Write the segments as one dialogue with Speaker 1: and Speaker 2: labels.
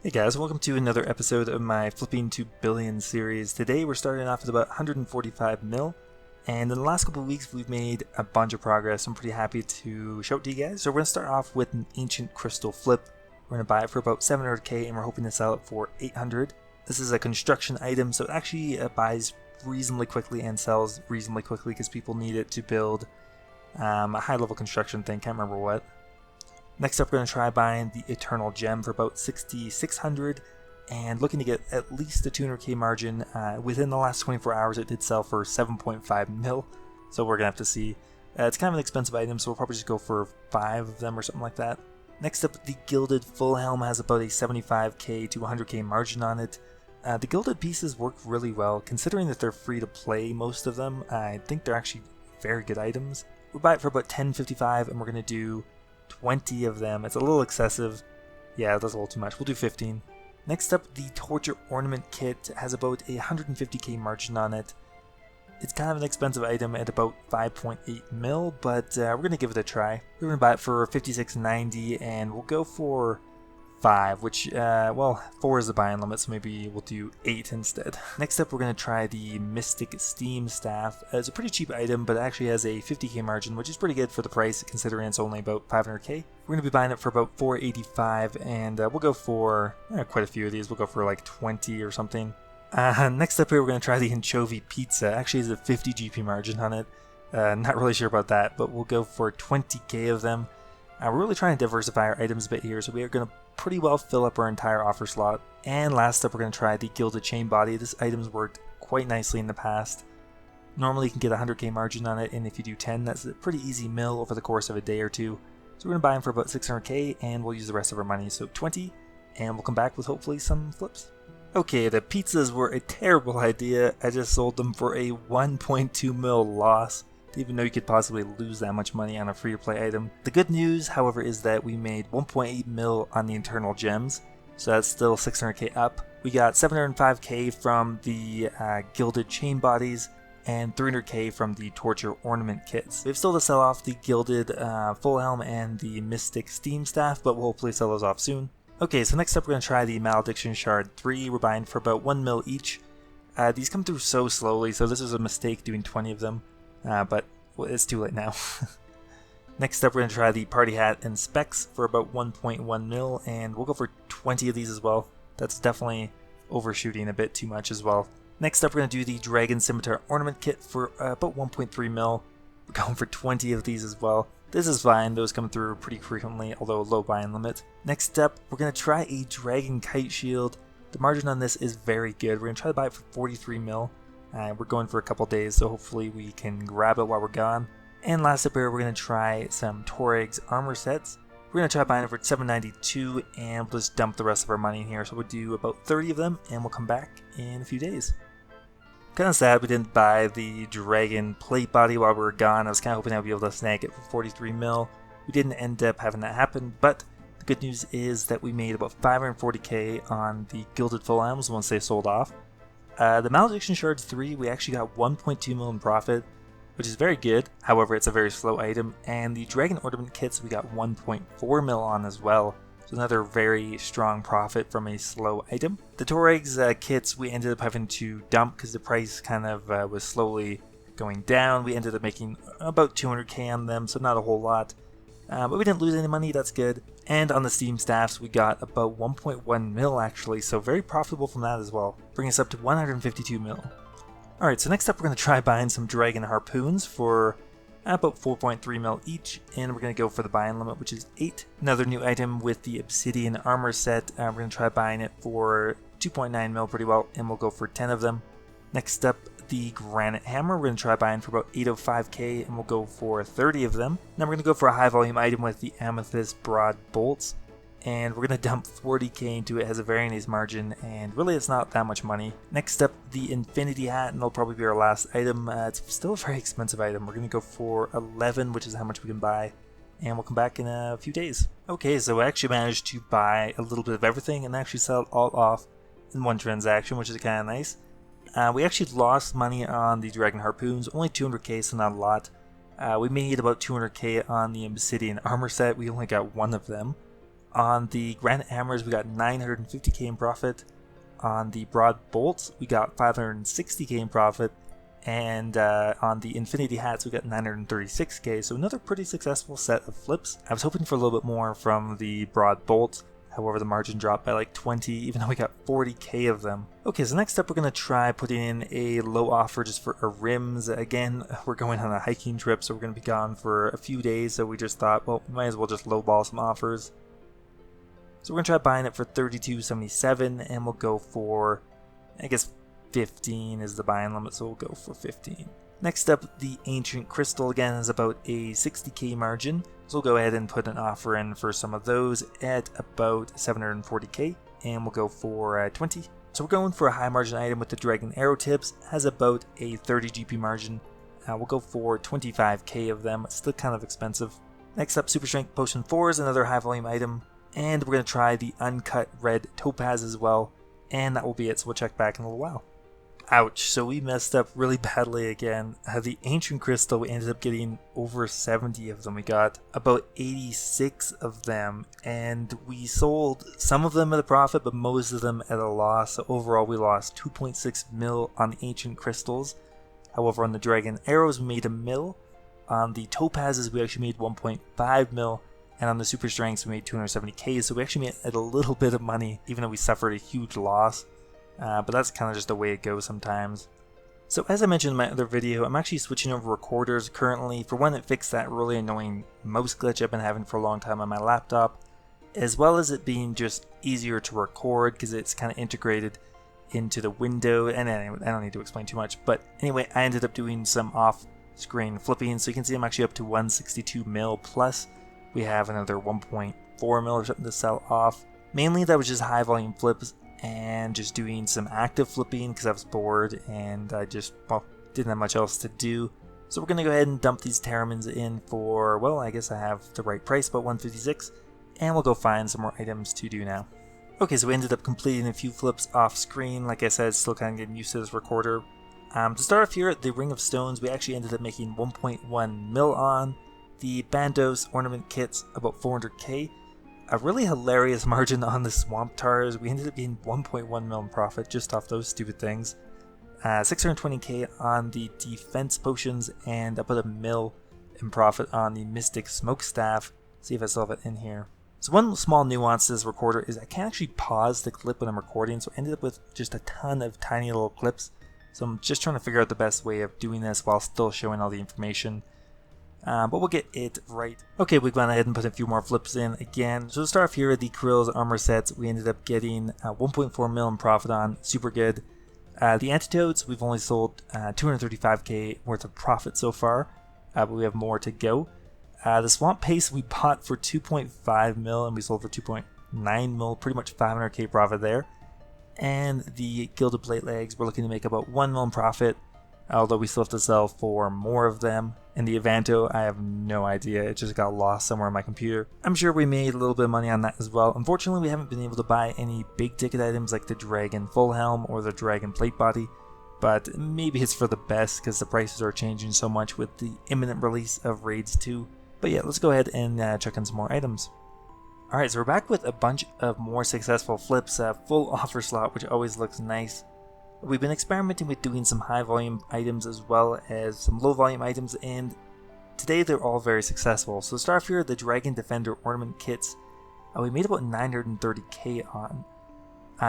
Speaker 1: Hey guys, welcome to another episode of my Flipping to Billion series. Today we're starting off at about 145 mil, and in the last couple of weeks we've made a bunch of progress. I'm pretty happy to show it to you guys. So we're going to start off with an ancient crystal flip. We're going to buy it for about 700k and we're hoping to sell it for 800. This is a construction item, so it actually buys reasonably quickly and sells reasonably quickly because people need it to build a high level construction thing, can't remember what. Next up, we're going to try buying the Eternal Gem for about 6,600 and looking to get at least a 200k margin. Within the last 24 hours, it did sell for 7.5 mil, so we're going to have to see. It's kind of an expensive item, so we'll probably just go for 5 of them or something like that. Next up, the Gilded Full Helm has about a 75k to 100k margin on it. The Gilded pieces work really well, considering that they're free to play, most of them. I think they're actually very good items. We'll buy it for about 10.55 and we're going to do 20 of them. It's a little excessive. Yeah, that's a little too much. We'll do 15. Next up, the Torture Ornament Kit has about a 150k margin on it. It's kind of an expensive item at about 5.8 mil, but we're going to give it a try. We're going to buy it for 56.90 and we'll go for 5, which, well, 4 is the buy-in limit, so maybe we'll do 8 instead. Next up, we're going to try the Mystic Esteem Staff. It's a pretty cheap item, but it actually has a 50k margin, which is pretty good for the price, considering it's only about 500k. We're going to be buying it for about 485, and we'll go for quite a few of these. We'll go for like 20 or something. Next up here, we're going to try the Anchovy Pizza. Actually, there's a 50 GP margin on it. Not really sure about that, but we'll go for 20k of them. We're really trying to diversify our items a bit here, so we are going to pretty well fill up our entire offer slot. And last up, we're going to try the Gilded Chain Body. This item's worked quite nicely in the past. Normally you can get a 100k margin on it, and if you do 10, that's a pretty easy mill over the course of a day or two. So we're going to buy them for about 600k, and we'll use the rest of our money, so 20, and we'll come back with hopefully some flips. Okay, the pizzas were a terrible idea. I just sold them for a 1.2 mil loss. Didn't even know you could possibly lose that much money on a free-to-play item. The good news, however, is that we made 1.8 mil on the Eternal Gems, so that's still 600k up. We got 705k from the Gilded Chain Bodies, and 300k from the Torture Ornament Kits. We have still to sell off the Gilded Full Helm and the Mystic Esteem Staff, but we'll hopefully sell those off soon. Okay, so next up we're going to try the Malediction Shard 3. We're buying for about 1 mil each. These come through so slowly, so this was a mistake doing 20 of them. But well, it's too late now. Next up, we're going to try the Party Hat and Specs for about 1.1 mil, and we'll go for 20 of these as well. That's definitely overshooting a bit too much as well. Next up, we're going to do the Dragon Scimitar Ornament Kit for about 1.3 mil. We're going for 20 of these as well. This is fine, those come through pretty frequently, although low buy-in limit. Next up, we're going to try a Dragon Kite Shield. The margin on this is very good. We're going to try to buy it for 43 mil. We're going for a couple days, so hopefully we can grab it while we're gone. And last up here, we're going to try some Torag's armor sets. We're going to try buying it for 792, and we'll just dump the rest of our money in here. So we'll do about 30 of them, and we'll come back in a few days. Kind of sad we didn't buy the Dragon Plate Body while we were gone. I was kind of hoping I'd be able to snag it for 43 mil. We didn't end up having that happen, but the good news is that we made about 540k on the Gilded Full Helms once they sold off. The Malediction Shard 3, we actually got 1.2 mil in profit, which is very good. However, it's a very slow item. And the Dragon Ornament Kits, we got 1.4 mil on as well. So another very strong profit from a slow item. The Torag's kits, we ended up having to dump because the price kind of was slowly going down. We ended up making about 200k on them, so not a whole lot. But we didn't lose any money, that's good. And on the Steam Staffs, we got about 1.1 mil actually, so very profitable from that as well. Bringing us up to 152 mil. Alright, so next up we're going to try buying some Dragon Harpoons for about 4.3 mil each, and we're going to go for the buy-in limit, which is 8. Another new item with the Obsidian Armor set, we're going to try buying it for 2.9 mil pretty well, and we'll go for 10 of them. Next up, the Granite Hammer, we're going to try buying for about 805k, and we'll go for 30 of them. Now we're going to go for a high volume item with the Amethyst Broad Bolts, and we're going to dump 40k into it. It has a very nice margin, and really it's not that much money. Next up, the Infinity Hat, and that'll probably be our last item. It's still a very expensive item. We're going to go for 11, which is how much we can buy, and we'll come back in a few days. Okay, so I actually managed to buy a little bit of everything and actually sell it all off in one transaction, which is kind of nice. We actually lost money on the Dragon Harpoons, only 200k, so not a lot. We made about 200k on the Obsidian Armor set. We only got one of them. On the Granite Hammers, we got 950k in profit. On the Broad Bolts, we got 560k in profit. And on the Infinity Hats, we got 936k, so another pretty successful set of flips. I was hoping for a little bit more from the Broad Bolts, however the margin dropped by like 20, even though we got 40k of them. Okay, so next up we're going to try putting in a low offer just for our rims. Again, we're going on a hiking trip, so we're going to be gone for a few days, so we just thought, well, we might as well just lowball some offers. So we're going to try buying it for $32.77, and we'll go for, I guess, 15 is the buying limit, so we'll go for 15. Next up, the Ancient Crystal again has about a 60k margin, so we'll go ahead and put an offer in for some of those at about 740k, and we'll go for 20. So we're going for a high margin item with the Dragon Arrow Tips, has about a 30 GP margin. We'll go for 25k of them, it's still kind of expensive. Next up, Super Strength Potion 4 is another high volume item, and we're going to try the Uncut Red Topaz as well, and that will be it, so we'll check back in a little while. Ouch, so we messed up really badly again. The Ancient Crystal, we ended up getting over 70 of them. We got about 86 of them, and we sold some of them at a profit, but most of them at a loss. So overall, we lost 2.6 mil on the Ancient Crystals. However, on the Dragon Arrows, we made a mil. On the Topazes, we actually made 1.5 mil. And on the Super Strengths, we made 270k, so we actually made a little bit of money, even though we suffered a huge loss. But that's kind of just the way it goes sometimes. So as I mentioned in my other video, I'm actually switching over recorders currently. For one, it fixed that really annoying mouse glitch I've been having for a long time on my laptop, as well as it being just easier to record because it's kind of integrated into the window. And anyway, I don't need to explain too much, but anyway, I ended up doing some off-screen flipping, so you can see I'm actually up to 162 mil plus. We have another 1.4 mil or something to sell off. Mainly that was just high volume flips and just doing some active flipping because I was bored and I just, well, didn't have much else to do. So we're going to go ahead and dump these Terramins in for, well, I guess I have the right price, about 156, and we'll go find some more items to do now. Okay, so we ended up completing a few flips off screen. Like I said, still kind of getting used to this recorder. To start off here, the Ring of Stones, we actually ended up making 1.1 mil on. The Bandos Ornament kits, about 400k. A really hilarious margin on the Swamp Tars. We ended up getting 1.1 mil in profit just off those stupid things. 620k on the Defense Potions and about a mil in profit on the Mystic Smokestaff. See if I still have it in here. So one small nuance to this recorder is I can't actually pause the clip when I'm recording, so I ended up with just a ton of tiny little clips. So I'm just trying to figure out the best way of doing this while still showing all the information. But we'll get it right. Okay, we've gone ahead and put a few more flips in again. So to start off here, the Krill's armor sets, we ended up getting 1.4 mil in profit on. Super good. The Antidotes, we've only sold 235k worth of profit so far, but we have more to go. The Swamp Paste we bought for 2.5 mil and we sold for 2.9 mil, pretty much 500k profit there. And the Gilded Plate Legs, we're looking to make about 1 mil in profit, although we still have to sell for more of them. And the Avanto, I have no idea, it just got lost somewhere on my computer. I'm sure we made a little bit of money on that as well. Unfortunately, we haven't been able to buy any big ticket items like the Dragon Full Helm or the Dragon Plate Body, but maybe it's for the best because the prices are changing so much with the imminent release of Raids 2. But yeah, let's go ahead and check in some more items. Alright, so we're back with a bunch of more successful flips, full offer slot, which always looks nice. We've been experimenting with doing some high volume items as well as some low volume items, and today they're all very successful. So to start off here, the Dragon Defender Ornament kits, we made about 930k on.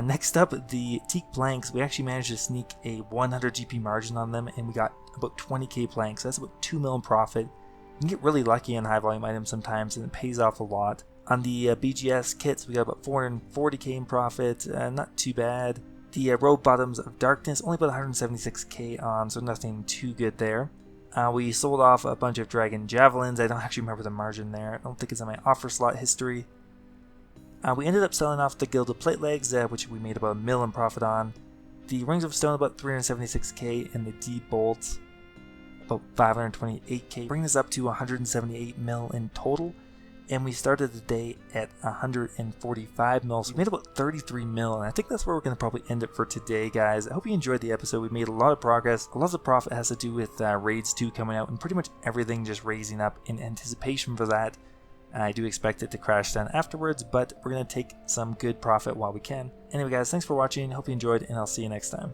Speaker 1: Next up, the Teak Blanks, we actually managed to sneak a 100 GP margin on them, and we got about 20k planks, so that's about 2 mil in profit. You can get really lucky on high volume items sometimes, and it pays off a lot. On the BGS kits, we got about 440k in profit, not too bad. The Robe Bottoms of Darkness, only about 176k on, so nothing too good there. We sold off a bunch of Dragon Javelins. I don't actually remember the margin there. I don't think it's in my offer slot history. We ended up selling off the Gilded Plate Legs, which we made about 1 mil in profit on. The Rings of Stone, about 376k, and the D-Bolts, about 528k, bringing us up to 178 mil in total. And we started the day at 145 mil, so we made about 33 mil, and I think that's where we're going to probably end it for today, guys. I hope you enjoyed the episode. We made a lot of progress. A lot of the profit has to do with Raids 2 coming out, and pretty much everything just raising up in anticipation for that. I do expect it to crash down afterwards, but we're going to take some good profit while we can. Anyway guys, thanks for watching, hope you enjoyed, and I'll see you next time.